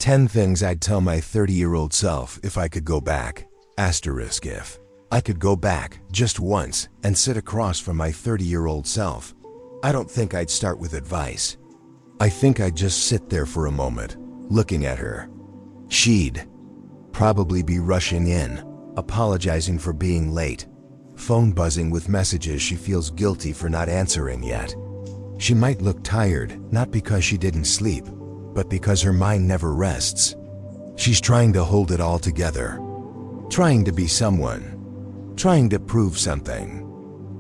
10 things I'd tell my 30-year-old self if I could go back. Asterisk if. I could go back just once and sit across from my 30-year-old self. I don't think I'd start with advice. I think I'd just sit there for a moment, looking at her. She'd probably be rushing in, apologizing for being late, phone buzzing with messages she feels guilty for not answering yet. She might look tired, not because she didn't sleep, but because her mind never rests. She's trying to hold it all together, trying to be someone, trying to prove something,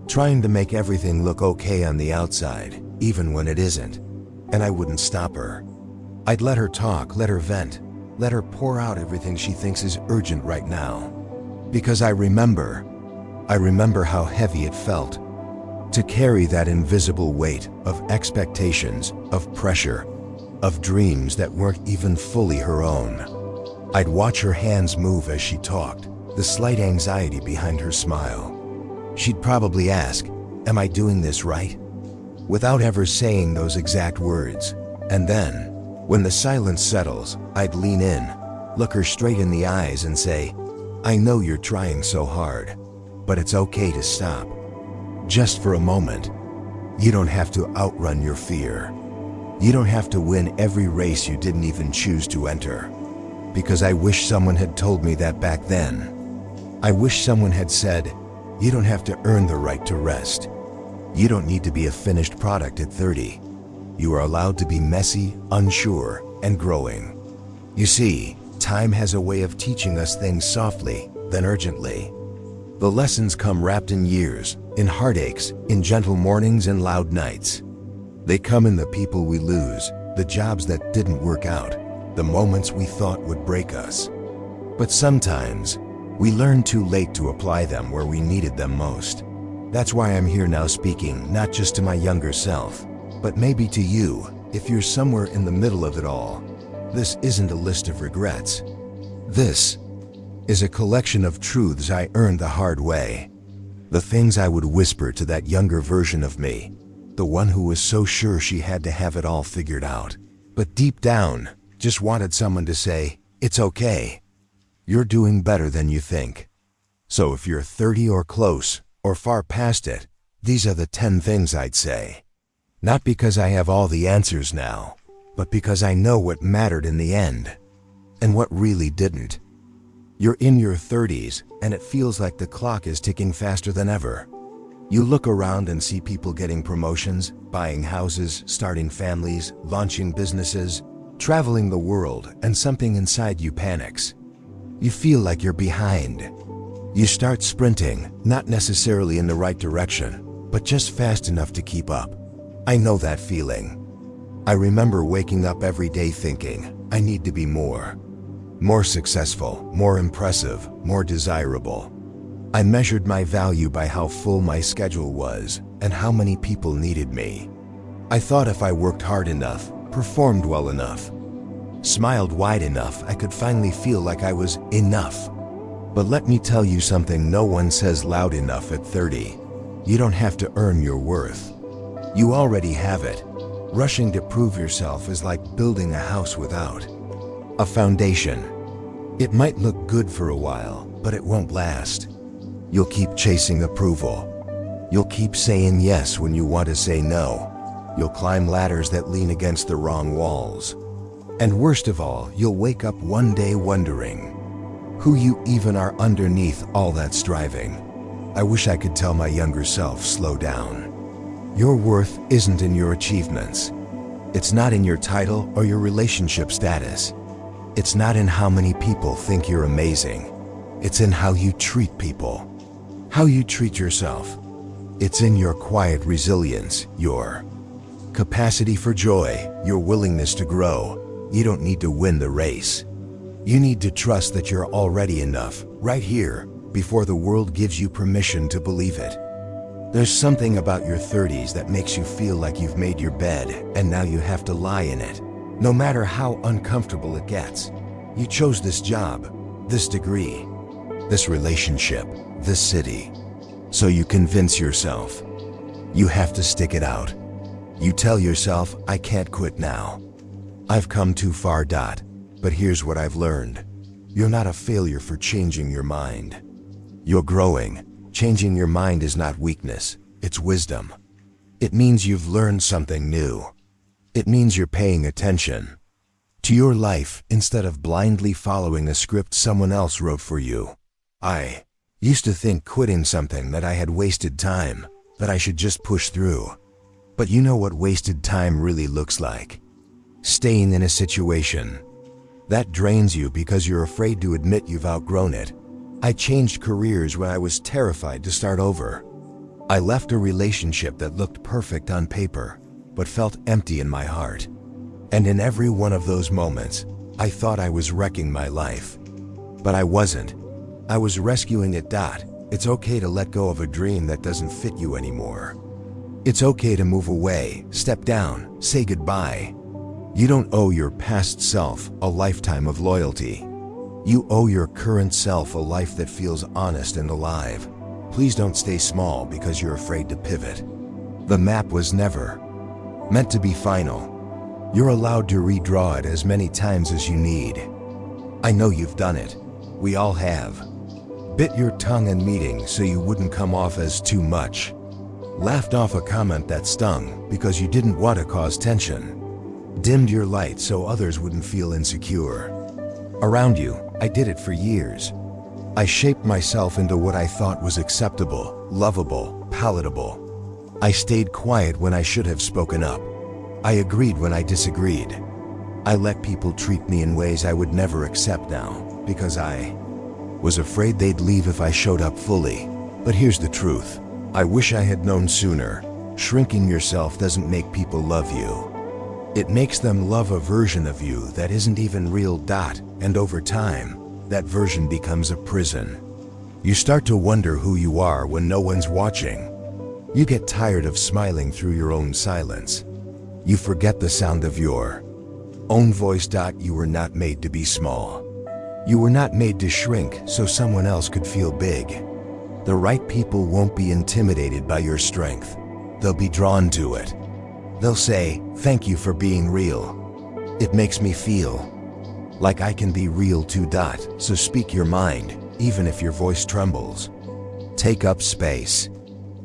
trying to make everything look okay on the outside, even when it isn't. And I wouldn't stop her. I'd let her talk, let her vent, let her pour out everything she thinks is urgent right now. Because I remember how heavy it felt to carry that invisible weight of expectations, of pressure, of dreams that weren't even fully her own. I'd watch her hands move as she talked, the slight anxiety behind her smile. She'd probably ask, "Am I doing this right?" without ever saying those exact words. And then, when the silence settles, I'd lean in, look her straight in the eyes and say, "I know you're trying so hard, but it's okay to stop. Just for a moment. You don't have to outrun your fear. You don't have to win every race you didn't even choose to enter." Because I wish someone had told me that back then. I wish someone had said, "You don't have to earn the right to rest. You don't need to be a finished product at 30. You are allowed to be messy, unsure, and growing." You see, time has a way of teaching us things softly, then urgently. The lessons come wrapped in years, in heartaches, in gentle mornings and loud nights. They come in the people we lose, the jobs that didn't work out, the moments we thought would break us. But sometimes, we learn too late to apply them where we needed them most. That's why I'm here now speaking, not just to my younger self, but maybe to you, if you're somewhere in the middle of it all. This isn't a list of regrets. This is a collection of truths I earned the hard way. The things I would whisper to that younger version of me, the one who was so sure she had to have it all figured out, but deep down, just wanted someone to say, "It's okay. You're doing better than you think." So if you're 30 or close, or far past it, these are the 10 things I'd say. Not because I have all the answers now, but because I know what mattered in the end, and what really didn't. You're in your 30s, and it feels like the clock is ticking faster than ever. You look around and see people getting promotions, buying houses, starting families, launching businesses, traveling the world, and something inside you panics. You feel like you're behind. You start sprinting, not necessarily in the right direction, but just fast enough to keep up. I know that feeling. I remember waking up every day thinking, I need to be more successful, more impressive, more desirable. I measured my value by how full my schedule was and how many people needed me. I thought if I worked hard enough, performed well enough, smiled wide enough, I could finally feel like I was enough. But let me tell you something no one says loud enough at 30. You don't have to earn your worth. You already have it. Rushing to prove yourself is like building a house without a foundation. It might look good for a while, but it won't last. You'll keep chasing approval. You'll keep saying yes when you want to say no. You'll climb ladders that lean against the wrong walls. And worst of all, you'll wake up one day wondering who you even are underneath all that striving. I wish I could tell my younger self, slow down. Your worth isn't in your achievements. It's not in your title or your relationship status. It's not in how many people think you're amazing. It's in how you treat people, how you treat yourself. It's in your quiet resilience, your capacity for joy, your willingness to grow. You don't need to win the race. You need to trust that you're already enough, right here, before the world gives you permission to believe it. There's something about your 30s that makes you feel like you've made your bed and now you have to lie in it. No matter how uncomfortable it gets. You chose this job, this degree, this relationship, this city. So you convince yourself you have to stick it out. You tell yourself, I can't quit now. I've come too far. But here's what I've learned. You're not a failure for changing your mind. You're growing. Changing your mind is not weakness, it's wisdom. It means you've learned something new. It means you're paying attention to your life instead of blindly following a script someone else wrote for you. I used to think quitting something that I had wasted time, that I should just push through. But you know what wasted time really looks like? Staying in a situation that drains you because you're afraid to admit you've outgrown it. I changed careers when I was terrified to start over. I left a relationship that looked perfect on paper, but felt empty in my heart. And in every one of those moments, I thought I was wrecking my life. But I wasn't. I was rescuing it. It's okay to let go of a dream that doesn't fit you anymore. It's okay to move away, step down, say goodbye. You don't owe your past self a lifetime of loyalty. You owe your current self a life that feels honest and alive. Please don't stay small because you're afraid to pivot. The map was never meant to be final. You're allowed to redraw it as many times as you need. I know you've done it. We all have. Bit your tongue in meetings so you wouldn't come off as too much. Laughed off a comment that stung because you didn't want to cause tension. Dimmed your light so others wouldn't feel insecure around you. I did it for years. I shaped myself into what I thought was acceptable, lovable, palatable. I stayed quiet when I should have spoken up. I agreed when I disagreed. I let people treat me in ways I would never accept now because I was afraid they'd leave if I showed up fully. But here's the truth. I wish I had known sooner. Shrinking yourself doesn't make people love you. It makes them love a version of you that isn't even real. And over time, that version becomes a prison. You start to wonder who you are when no one's watching. You get tired of smiling through your own silence. You forget the sound of your own voice. You were not made to be small. You were not made to shrink so someone else could feel big. The right people won't be intimidated by your strength. They'll be drawn to it. They'll say, "Thank you for being real. It makes me feel like I can be real too." So speak your mind, even if your voice trembles. Take up space.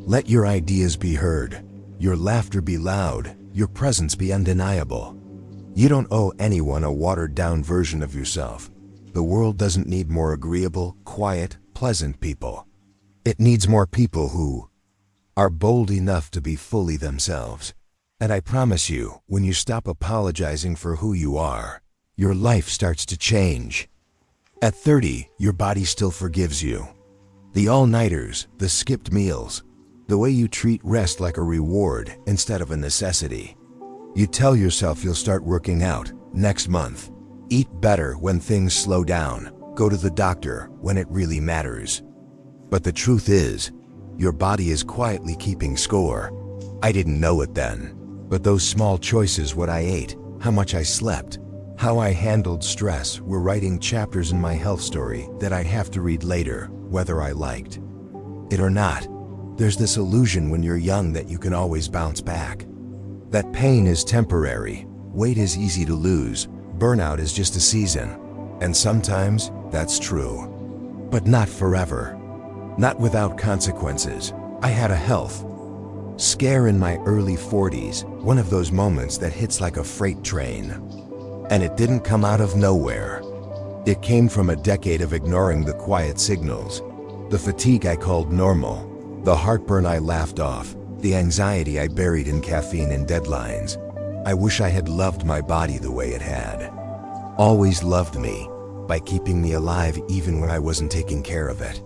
Let your ideas be heard. Your laughter be loud. Your presence be undeniable. You don't owe anyone a watered-down version of yourself. The world doesn't need more agreeable, quiet, pleasant people. It needs more people who are bold enough to be fully themselves. And I promise you, when you stop apologizing for who you are, your life starts to change. At 30, your body still forgives you. The all-nighters, the skipped meals, the way you treat rest like a reward instead of a necessity. You tell yourself you'll start working out next month. Eat better when things slow down. Go to the doctor when it really matters. But the truth is, your body is quietly keeping score. I didn't know it then, but those small choices, what I ate, how much I slept, how I handled stress, were writing chapters in my health story that I'd have to read later, whether I liked it or not. There's this illusion when you're young that you can always bounce back. That pain is temporary, weight is easy to lose, burnout is just a season. And sometimes that's true. But not forever. Not without consequences. I had a health scare in my early 40s, one of those moments that hits like a freight train. And it didn't come out of nowhere. It came from a decade of ignoring the quiet signals. The fatigue I called normal. The heartburn I laughed off. The anxiety I buried in caffeine and deadlines. I wish I had loved my body the way it had always loved me, by keeping me alive even when I wasn't taking care of it.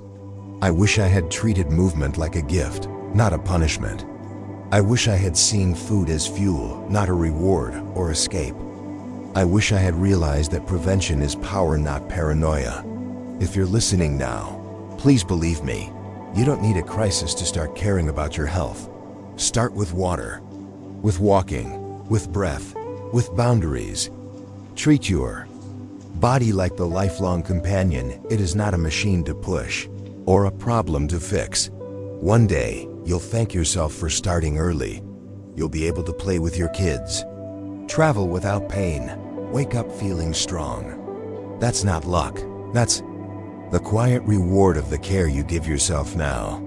I wish I had treated movement like a gift, not a punishment. I wish I had seen food as fuel, not a reward or escape. I wish I had realized that prevention is power, not paranoia. If you're listening now, please believe me, you don't need a crisis to start caring about your health. Start with water, with walking, with breath, with boundaries. Treat your body like the lifelong companion. It is not a machine to push or a problem to fix. One day, you'll thank yourself for starting early. You'll be able to play with your kids, travel without pain, wake up feeling strong. That's not luck. That's the quiet reward of the care you give yourself now.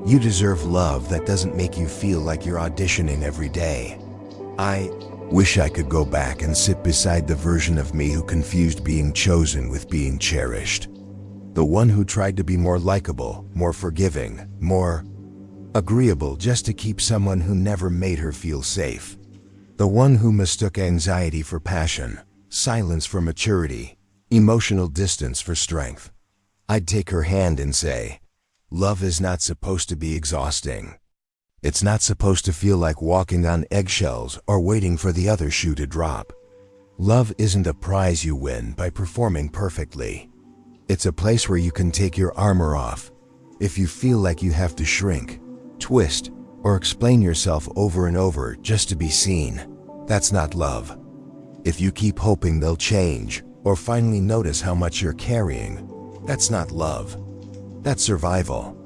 You deserve love that doesn't make you feel like you're auditioning every day. I wish I could go back and sit beside the version of me who confused being chosen with being cherished. The one who tried to be more likable, more forgiving, more agreeable just to keep someone who never made her feel safe. The one who mistook anxiety for passion, silence for maturity, emotional distance for strength. I'd take her hand and say, love is not supposed to be exhausting. It's not supposed to feel like walking on eggshells or waiting for the other shoe to drop. Love isn't a prize you win by performing perfectly. It's a place where you can take your armor off if you feel like you have to shrink, twist, or explain yourself over and over just to be seen. That's not love. If you keep hoping they'll change or finally notice how much you're carrying, that's not love. That's survival.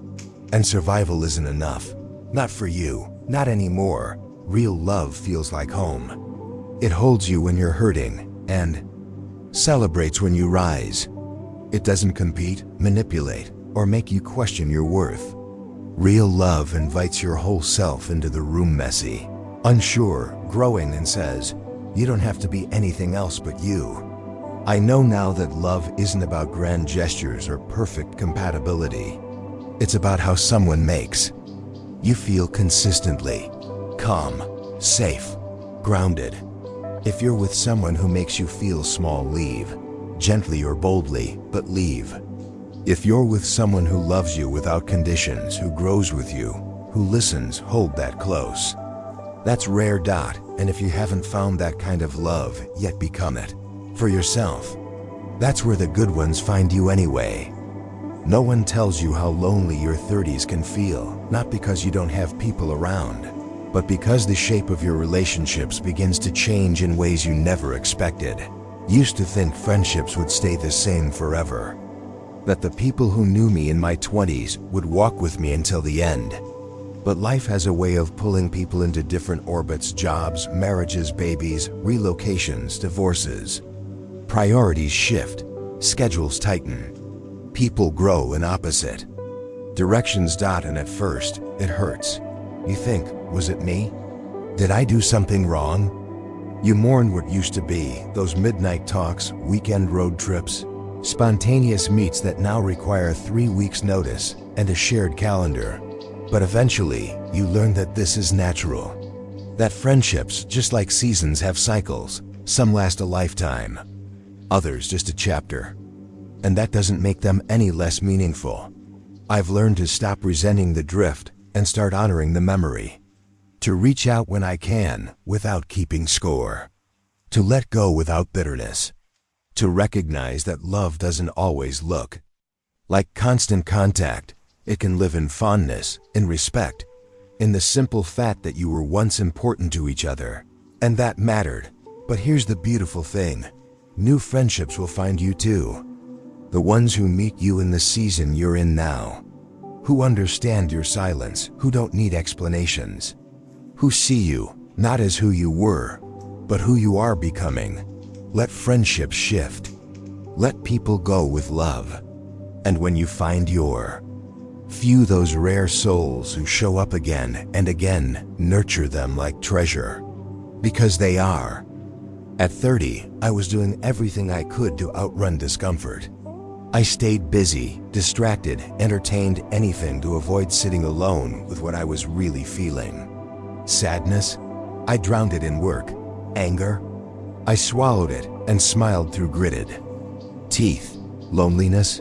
And survival isn't enough. Not for you, not anymore. Real love feels like home. It holds you when you're hurting and celebrates when you rise. It doesn't compete, manipulate, or make you question your worth. Real love invites your whole self into the room messy, unsure, growing, and says, you don't have to be anything else but you. I know now that love isn't about grand gestures or perfect compatibility. It's about how someone makes you feel consistently calm, safe, grounded. If you're with someone who makes you feel small, leave. Gently or boldly, but leave. If you're with someone who loves you without conditions, who grows with you, who listens, hold that close. That's rare. And if you haven't found that kind of love yet, become it. For yourself. That's where the good ones find you anyway. No one tells you how lonely your 30s can feel, not because you don't have people around, but because the shape of your relationships begins to change in ways you never expected. Used to think friendships would stay the same forever, that the people who knew me in my 20s would walk with me until the end. But life has a way of pulling people into different orbits: jobs, marriages, babies, relocations, divorces. Priorities shift, schedules tighten, people grow in opposite directions. And at first, it hurts. You think, was it me? Did I do something wrong? You mourn what used to be, those midnight talks, weekend road trips, spontaneous meets that now require 3 weeks' notice and a shared calendar. But eventually, you learn that this is natural. That friendships, just like seasons, have cycles. Some last a lifetime, others just a chapter. And that doesn't make them any less meaningful. I've learned to stop resenting the drift and start honoring the memory. To reach out when I can without keeping score. To let go without bitterness. To recognize that love doesn't always look like constant contact. It can live in fondness, in respect, in the simple fact that you were once important to each other. And that mattered. But here's the beautiful thing. New friendships will find you too. The ones who meet you in the season you're in now. Who understand your silence, who don't need explanations. Who see you, not as who you were, but who you are becoming. Let friendships shift. Let people go with love. And when you find your few, those rare souls who show up again and again, nurture them like treasure. Because they are. At 30, I was doing everything I could to outrun discomfort. I stayed busy, distracted, entertained anything to avoid sitting alone with what I was really feeling. Sadness? I drowned it in work. Anger? I swallowed it and smiled through gritted teeth. Loneliness?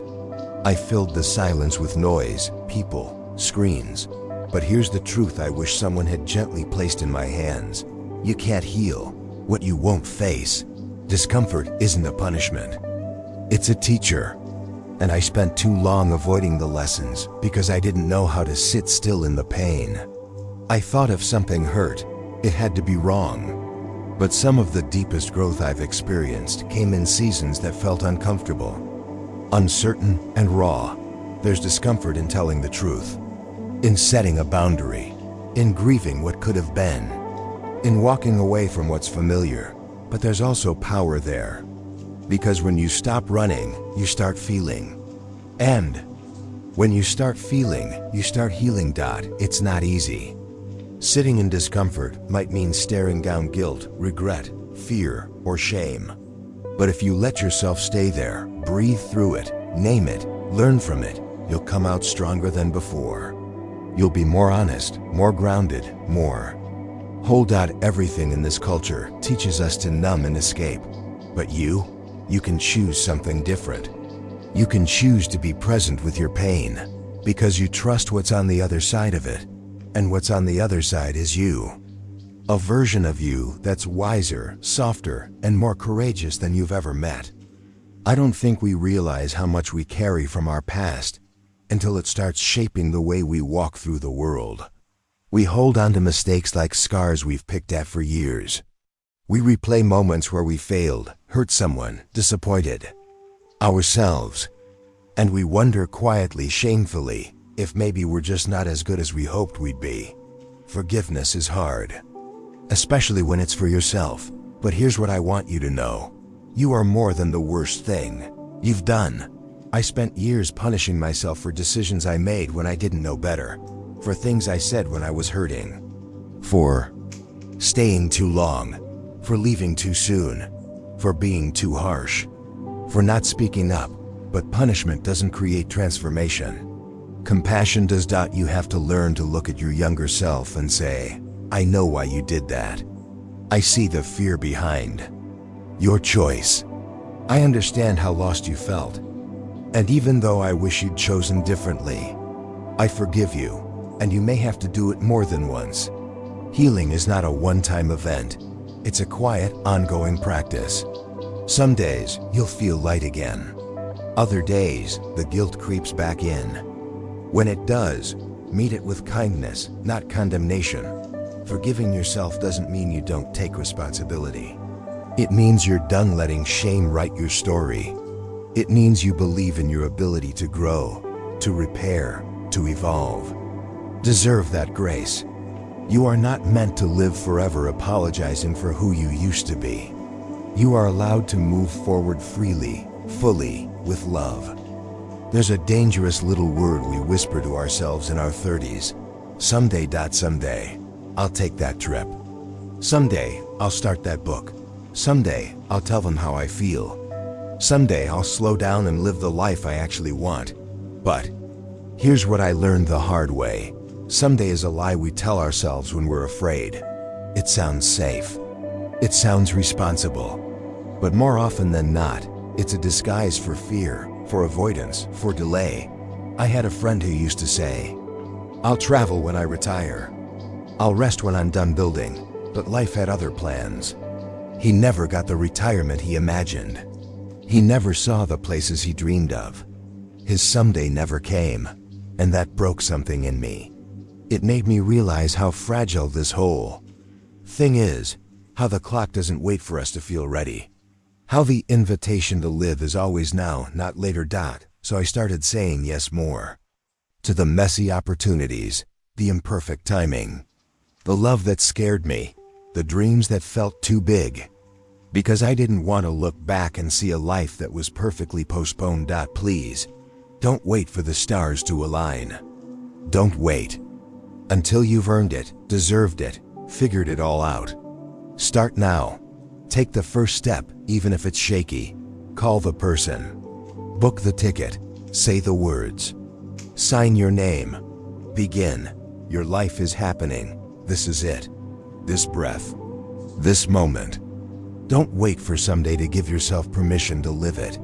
I filled the silence with noise, people, screens. But here's the truth I wish someone had gently placed in my hands. You can't heal what you won't face. Discomfort isn't a punishment. It's a teacher. And I spent too long avoiding the lessons because I didn't know how to sit still in the pain. I thought if something hurt, it had to be wrong. But some of the deepest growth I've experienced came in seasons that felt uncomfortable, uncertain, and raw. There's discomfort in telling the truth, in setting a boundary, in grieving what could have been, in walking away from what's familiar. But there's also power there. Because when you stop running, you start feeling. And when you start feeling, you start healing. It's not easy. Sitting in discomfort might mean staring down guilt, regret, fear, or shame. But if you let yourself stay there, breathe through it, name it, learn from it, you'll come out stronger than before. You'll be more honest, more grounded, more whole. Everything in this culture teaches us to numb and escape. But you can choose something different. You can choose to be present with your pain, because you trust what's on the other side of it. And what's on the other side is you. A version of you that's wiser, softer, and more courageous than you've ever met. I don't think we realize how much we carry from our past until it starts shaping the way we walk through the world. We hold on to mistakes like scars we've picked at for years. We replay moments where we failed, hurt someone, disappointed ourselves. And we wonder quietly, shamefully, if maybe we're just not as good as we hoped we'd be. Forgiveness is hard, especially when it's for yourself. But here's what I want you to know. You are more than the worst thing you've done. I spent years punishing myself for decisions I made when I didn't know better, for things I said when I was hurting, for staying too long, for leaving too soon, for being too harsh, for not speaking up. But punishment doesn't create transformation. Compassion does. You have to learn to look at your younger self and say, I know why you did that. I see the fear behind your choice. I understand how lost you felt. And even though I wish you'd chosen differently, I forgive you, and you may have to do it more than once. Healing is not a one-time event. It's a quiet, ongoing practice. Some days, you'll feel light again. Other days, the guilt creeps back in. When it does, meet it with kindness, not condemnation. Forgiving yourself doesn't mean you don't take responsibility. It means you're done letting shame write your story. It means you believe in your ability to grow, to repair, to evolve. Deserve that grace. You are not meant to live forever apologizing for who you used to be. You are allowed to move forward freely, fully, with love. There's a dangerous little word we whisper to ourselves in our 30s. Someday. Someday, I'll take that trip. Someday, I'll start that book. Someday, I'll tell them how I feel. Someday, I'll slow down and live the life I actually want. But here's what I learned the hard way. Someday is a lie we tell ourselves when we're afraid. It sounds safe. It sounds responsible. But more often than not, it's a disguise for fear, for avoidance, for delay. I had a friend who used to say, I'll travel when I retire. I'll rest when I'm done building. But life had other plans. He never got the retirement he imagined. He never saw the places he dreamed of. His someday never came, and that broke something in me. It made me realize how fragile this whole thing is, how the clock doesn't wait for us to feel ready. How the invitation to live is always now, not later. So I started saying yes more. To the messy opportunities, the imperfect timing, the love that scared me, the dreams that felt too big. Because I didn't want to look back and see a life that was perfectly postponed. Please, don't wait for the stars to align. Don't wait until you've earned it, deserved it, figured it all out. Start now. Take the first step, even if it's shaky. Call the person. Book the ticket. Say the words. Sign your name. Begin. Your life is happening. This is it. This breath. This moment. Don't wait for someday to give yourself permission to live it.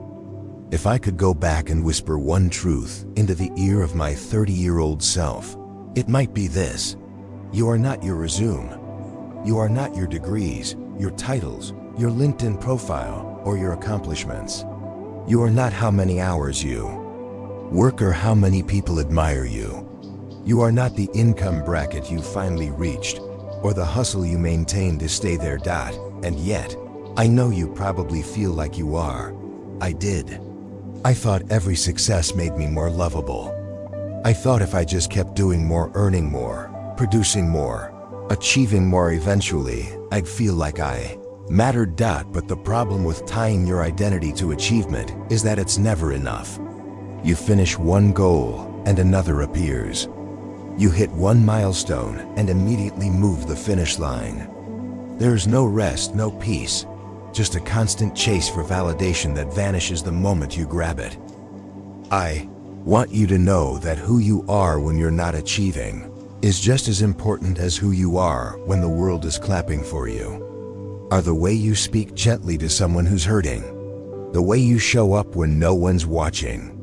If I could go back and whisper one truth into the ear of my 30-year-old self, it might be this. You are not your resume. You are not your degrees, your titles, your LinkedIn profile, or your accomplishments. You are not how many hours you work or how many people admire you. You are not the income bracket you finally reached, or the hustle you maintain to stay there. And yet, I know you probably feel like you are. I did. I thought every success made me more lovable. I thought if I just kept doing more, earning more, producing more, achieving more, eventually, I'd feel like I Matter. But the problem with tying your identity to achievement is that it's never enough. You finish one goal and another appears. You hit one milestone and immediately move the finish line. There's no rest, no peace, just a constant chase for validation that vanishes the moment you grab it. I want you to know that who you are when you're not achieving is just as important as who you are when the world is clapping for you. Are the way you speak gently to someone who's hurting, the way you show up when no one's watching,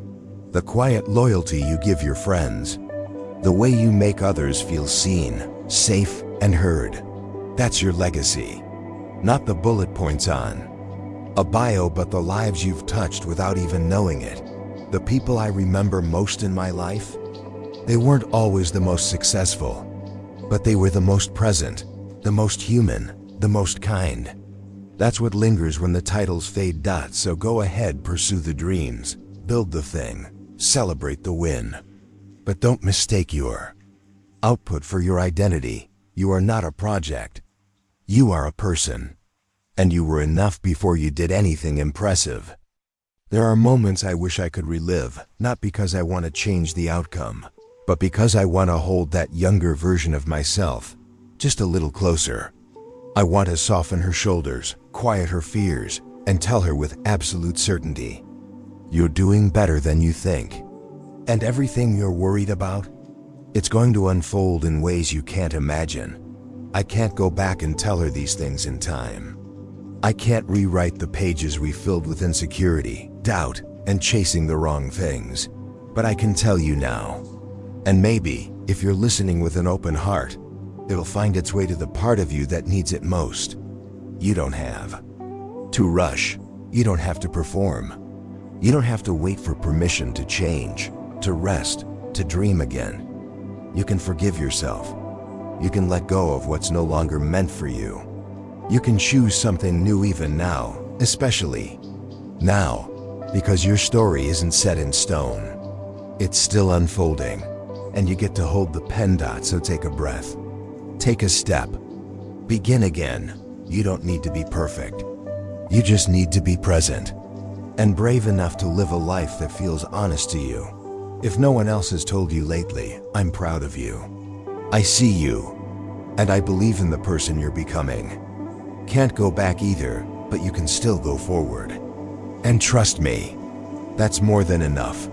the quiet loyalty you give your friends, the way you make others feel seen, safe, and heard. That's your legacy. Not the bullet points on a bio, but the lives you've touched without even knowing it. The people I remember most in my life, they weren't always the most successful, but they were the most present, the most human, the most kind. That's what lingers when the titles fade. So go ahead, pursue the dreams, build the thing, celebrate the win. But don't mistake your output for your identity. You are not a project. You are a person. And you were enough before you did anything impressive. There are moments I wish I could relive, not because I want to change the outcome, but because I want to hold that younger version of myself just a little closer. I want to soften her shoulders, quiet her fears, and tell her with absolute certainty, you're doing better than you think. And everything you're worried about, it's going to unfold in ways you can't imagine. I can't go back and tell her these things in time. I can't rewrite the pages we filled with insecurity, doubt, and chasing the wrong things. But I can tell you now. And maybe, if you're listening with an open heart, it'll find its way to the part of you that needs it most. You don't have to rush. You don't have to perform. You don't have to wait for permission to change, to rest, to dream again. You can forgive yourself. You can let go of what's no longer meant for you. You can choose something new even now, especially now, because your story isn't set in stone. It's still unfolding, and you get to hold the pen. So take a breath. Take a step. Begin again. You don't need to be perfect. You just need to be present and brave enough to live a life that feels honest to you. If no one else has told you lately, I'm proud of you. I see you, and I believe in the person you're becoming. Can't go back either, but you can still go forward. And trust me, that's more than enough.